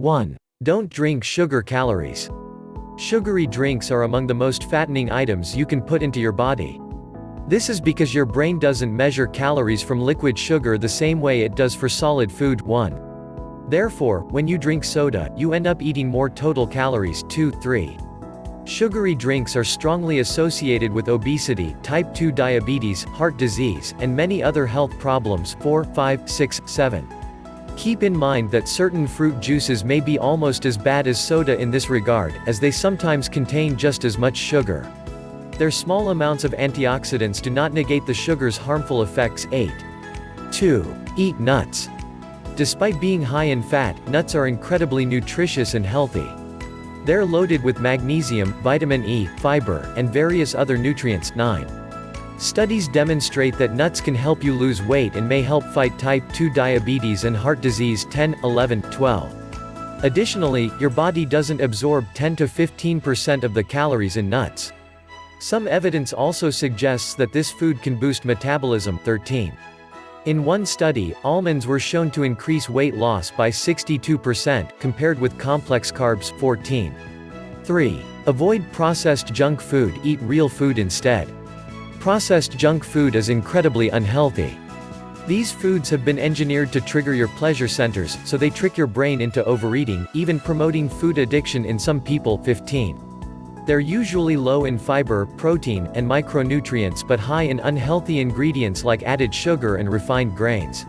1. Don't drink sugar calories. Sugary drinks are among the most fattening items you can put into your body. This is because your brain doesn't measure calories from liquid sugar the same way it does for solid food. 1. Therefore, when you drink soda, you end up eating more total calories. 2. 3. Sugary drinks are strongly associated with obesity, type 2 diabetes, heart disease, and many other health problems. 4, 5, 6, 7. Keep in mind that certain fruit juices may be almost as bad as soda in this regard, as they sometimes contain just as much sugar. Their small amounts of antioxidants do not negate the sugar's harmful effects. 8. 2. Eat nuts. Despite being high in fat, nuts are incredibly nutritious and healthy. They're loaded with magnesium, vitamin E, fiber, and various other nutrients. 9. Studies demonstrate that nuts can help you lose weight and may help fight type 2 diabetes and heart disease. 10, 11, 12. Additionally, your body doesn't absorb 10 to 15% of the calories in nuts. Some evidence also suggests that this food can boost metabolism. 13. In one study, almonds were shown to increase weight loss by 62% compared with complex carbs. 14. 3. Avoid processed junk food, eat real food instead. Processed junk food is incredibly unhealthy. These foods have been engineered to trigger your pleasure centers, so they trick your brain into overeating, even promoting food addiction in some people. 15. They're usually low in fiber, protein, and micronutrients but high in unhealthy ingredients like added sugar and refined grains.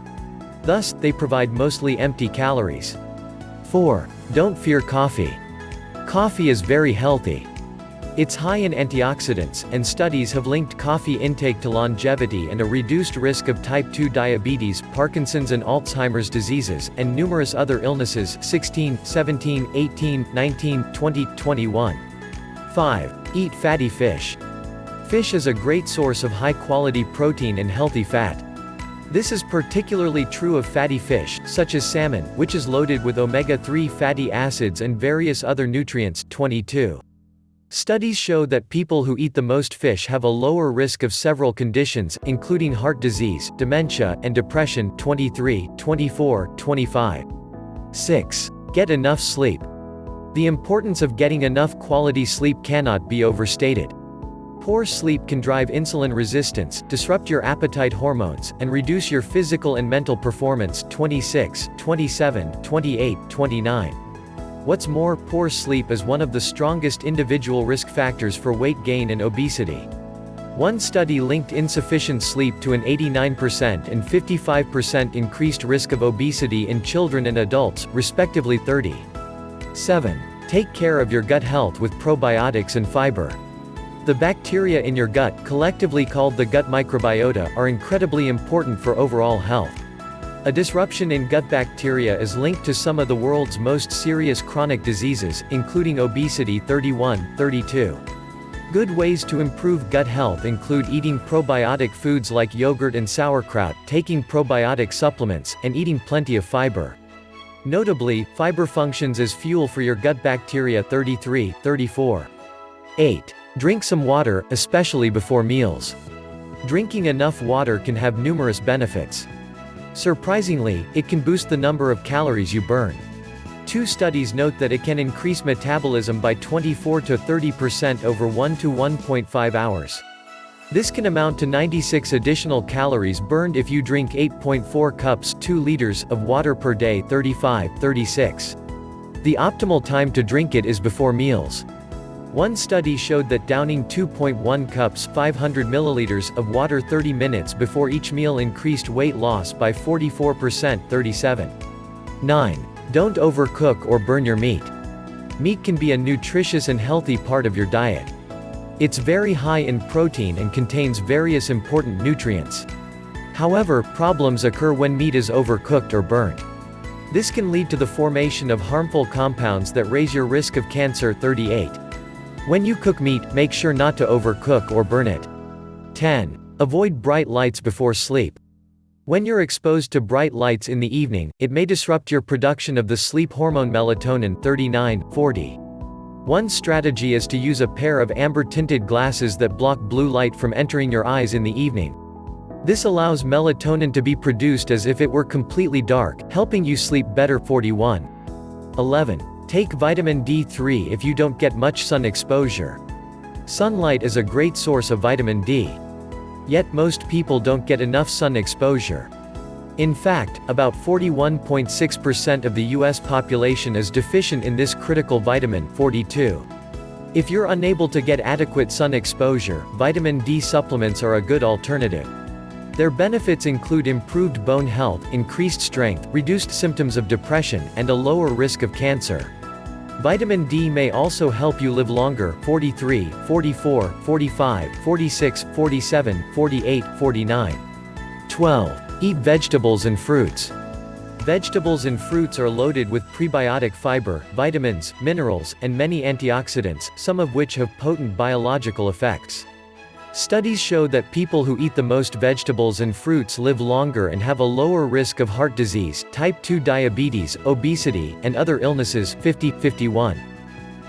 Thus, they provide mostly empty calories. 4. Don't fear coffee. Coffee is very healthy. It's high in antioxidants, and studies have linked coffee intake to longevity and a reduced risk of type 2 diabetes, Parkinson's and Alzheimer's diseases, and numerous other illnesses. 16, 17, 18, 19, 20, 21. 5. Eat fatty fish. Fish is a great source of high-quality protein and healthy fat. This is particularly true of fatty fish, such as salmon, which is loaded with omega-3 fatty acids and various other nutrients. 22. Studies show that people who eat the most fish have a lower risk of several conditions, including heart disease, dementia, and depression. 23, 24, 25. 6. Get enough sleep. The importance of getting enough quality sleep cannot be overstated. Poor sleep can drive insulin resistance, disrupt your appetite hormones, and reduce your physical and mental performance. 26, 27, 28, 29. What's more, poor sleep is one of the strongest individual risk factors for weight gain and obesity. One study linked insufficient sleep to an 89% and 55% increased risk of obesity in children and adults, respectively. 30. 7. Take care of your gut health with probiotics and fiber. The bacteria in your gut, collectively called the gut microbiota, are incredibly important for overall health. A disruption in gut bacteria is linked to some of the world's most serious chronic diseases, including obesity. 31, 32. Good ways to improve gut health include eating probiotic foods like yogurt and sauerkraut, taking probiotic supplements, and eating plenty of fiber. Notably, fiber functions as fuel for your gut bacteria. 33, 34. 8. Drink some water, especially before meals. Drinking enough water can have numerous benefits. Surprisingly, it can boost the number of calories you burn. Two studies note that it can increase metabolism by 24 to 30% over 1 to 1.5 hours. This can amount to 96 additional calories burned if you drink 8.4 cups 2 liters of water per day. 35, 36. The optimal time to drink it is before meals. One study showed that downing 2.1 cups 500 milliliters of water 30 minutes before each meal increased weight loss by 44%. 37. 9. Don't overcook or burn your meat. Meat can be a nutritious and healthy part of your diet. It's very high in protein and contains various important nutrients. However, problems occur when meat is overcooked or burnt. This can lead to the formation of harmful compounds that raise your risk of cancer. 38. When you cook meat, make sure not to overcook or burn it. 10. Avoid bright lights before sleep. When you're exposed to bright lights in the evening, it may disrupt your production of the sleep hormone melatonin. 39, 40. One strategy is to use a pair of amber-tinted glasses that block blue light from entering your eyes in the evening. This allows melatonin to be produced as if it were completely dark, helping you sleep better. 41. 11. Take vitamin D3 if you don't get much sun exposure. Sunlight is a great source of vitamin D. Yet most people don't get enough sun exposure. In fact, about 41.6% of the US population is deficient in this critical vitamin, 42. If you're unable to get adequate sun exposure, vitamin D supplements are a good alternative. Their benefits include improved bone health, increased strength, reduced symptoms of depression, and a lower risk of cancer. Vitamin D may also help you live longer, 43, 44, 45, 46, 47, 48, 49. 12. Eat vegetables and fruits. Vegetables and fruits are loaded with prebiotic fiber, vitamins, minerals, and many antioxidants, some of which have potent biological effects. Studies show that people who eat the most vegetables and fruits live longer and have a lower risk of heart disease, type 2 diabetes, obesity, and other illnesses. 50-51.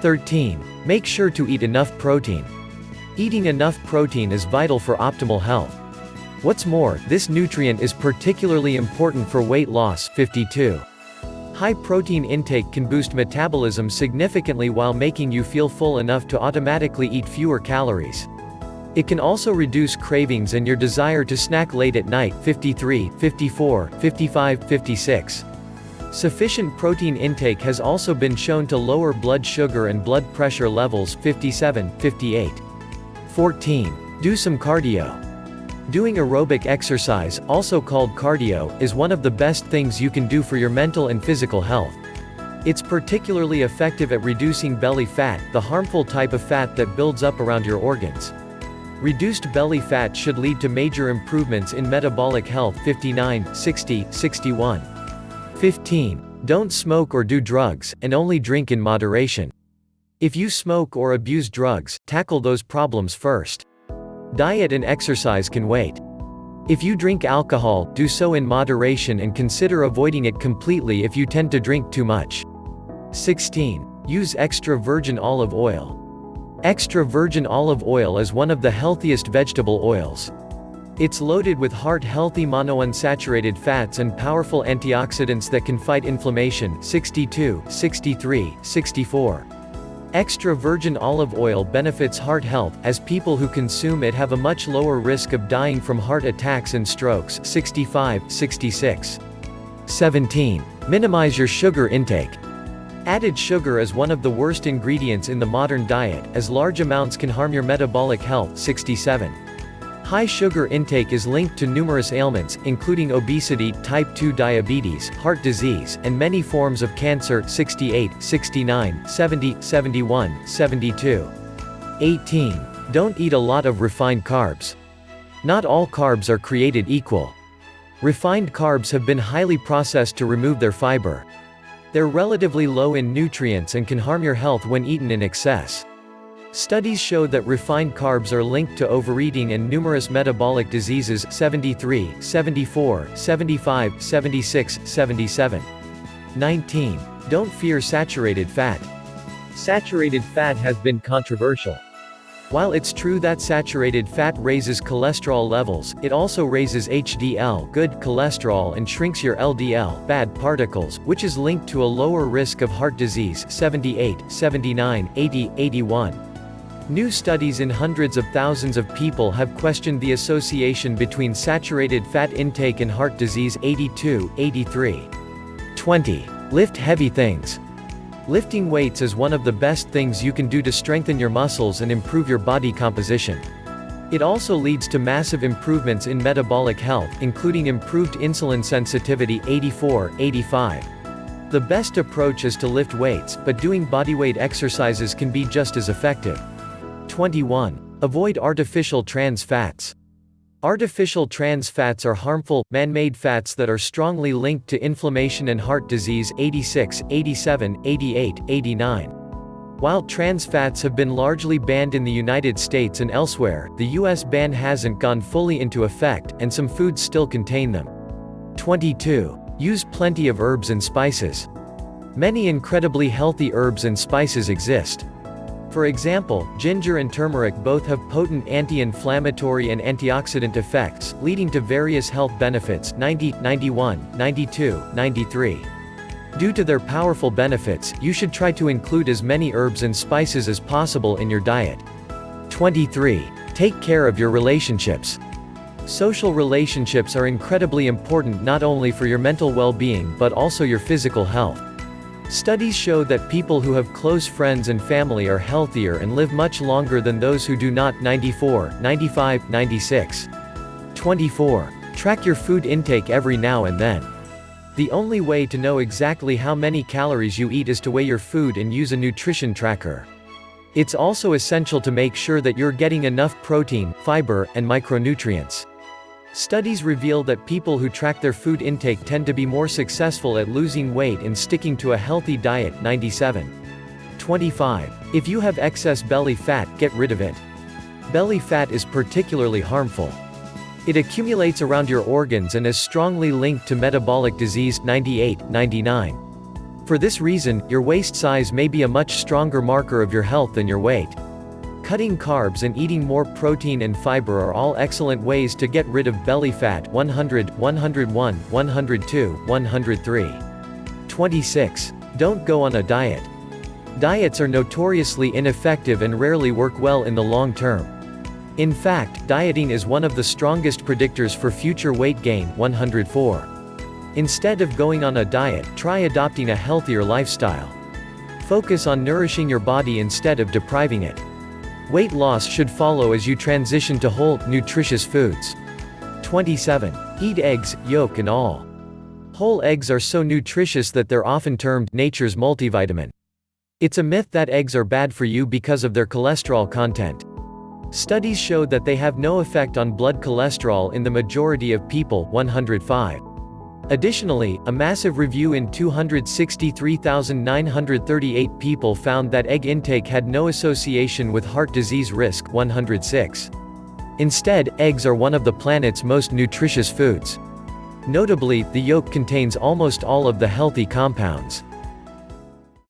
13. Make sure to eat enough protein. Eating enough protein is vital for optimal health. What's more, this nutrient is particularly important for weight loss. 52. High protein intake can boost metabolism significantly while making you feel full enough to automatically eat fewer calories. It can also reduce cravings and your desire to snack late at night. 53, 54, 55, 56. Sufficient protein intake has also been shown to lower blood sugar and blood pressure levels. 57, 58. 14. Do some cardio. Doing aerobic exercise, also called cardio, is one of the best things you can do for your mental and physical health. It's particularly effective at reducing belly fat, the harmful type of fat that builds up around your organs. Reduced belly fat should lead to major improvements in metabolic health. 59, 60, 61. 15. Don't smoke or do drugs, and only drink in moderation. If you smoke or abuse drugs, tackle those problems first. Diet and exercise can wait. If you drink alcohol, do so in moderation and consider avoiding it completely if you tend to drink too much. 16. Use extra virgin olive oil. Extra virgin olive oil is one of the healthiest vegetable oils. It's loaded with heart-healthy monounsaturated fats and powerful antioxidants that can fight inflammation. 62, 63, 64. Extra virgin olive oil benefits heart health, as people who consume it have a much lower risk of dying from heart attacks and strokes. 65, 66. 17. Minimize your sugar intake. Added sugar is one of the worst ingredients in the modern diet, as large amounts can harm your metabolic health. 67. High sugar intake is linked to numerous ailments, including obesity, type 2 diabetes, heart disease, and many forms of cancer. 68, 69, 70, 71, 72. 18. Don't eat a lot of refined carbs. Not all carbs are created equal. Refined carbs have been highly processed to remove their fiber. They're relatively low in nutrients and can harm your health when eaten in excess. Studies show that refined carbs are linked to overeating and numerous metabolic diseases. 73, 74, 75, 76, 77. 19. Don't fear saturated fat. Saturated fat has been controversial. While it's true that saturated fat raises cholesterol levels, it also raises HDL, good cholesterol, and shrinks your LDL, bad particles, which is linked to a lower risk of heart disease. 78, 79, 80, 81. New studies in hundreds of thousands of people have questioned the association between saturated fat intake and heart disease. 82, 83. 20. Lift heavy things. Lifting weights is one of the best things you can do to strengthen your muscles and improve your body composition. It also leads to massive improvements in metabolic health, including improved insulin sensitivity. 84, 85. The best approach is to lift weights, but doing bodyweight exercises can be just as effective. 21. Avoid artificial trans fats. Artificial trans fats are harmful, man-made fats that are strongly linked to inflammation and heart disease. 86, 87, 88, 89. While trans fats have been largely banned in the United States and elsewhere, the US ban hasn't gone fully into effect, and some foods still contain them. 22. Use plenty of herbs and spices. Many incredibly healthy herbs and spices exist. For example, ginger and turmeric both have potent anti-inflammatory and antioxidant effects, leading to various health benefits. 90, 91, 92, 93. Due to their powerful benefits, you should try to include as many herbs and spices as possible in your diet. 23. Take care of your relationships. Social relationships are incredibly important not only for your mental well-being but also your physical health. Studies show that people who have close friends and family are healthier and live much longer than those who do not. 94, 95, 96. 24. Track your food intake every now and then. The only way to know exactly how many calories you eat is to weigh your food and use a nutrition tracker. It's also essential to make sure that you're getting enough protein, fiber, and micronutrients. Studies reveal that people who track their food intake tend to be more successful at losing weight and sticking to a healthy diet. 97. 25. If you have excess belly fat, get rid of it. Belly fat is particularly harmful. It accumulates around your organs and is strongly linked to metabolic disease. 98, 99. For this reason, your waist size may be a much stronger marker of your health than your weight. Cutting carbs and eating more protein and fiber are all excellent ways to get rid of belly fat. 100, 101, 102, 103. 26. Don't go on a diet. Diets are notoriously ineffective and rarely work well in the long term. In fact, dieting is one of the strongest predictors for future weight gain. 104. Instead of going on a diet, try adopting a healthier lifestyle. Focus on nourishing your body instead of depriving it. Weight loss should follow as you transition to whole, nutritious foods. 27. Eat eggs, yolk and all. Whole eggs are so nutritious that they're often termed nature's multivitamin. It's a myth that eggs are bad for you because of their cholesterol content. Studies show that they have no effect on blood cholesterol in the majority of people. 105. Additionally, a massive review in 263,938 people found that egg intake had no association with heart disease risk. 106. Instead, eggs are one of the planet's most nutritious foods. Notably, the yolk contains almost all of the healthy compounds.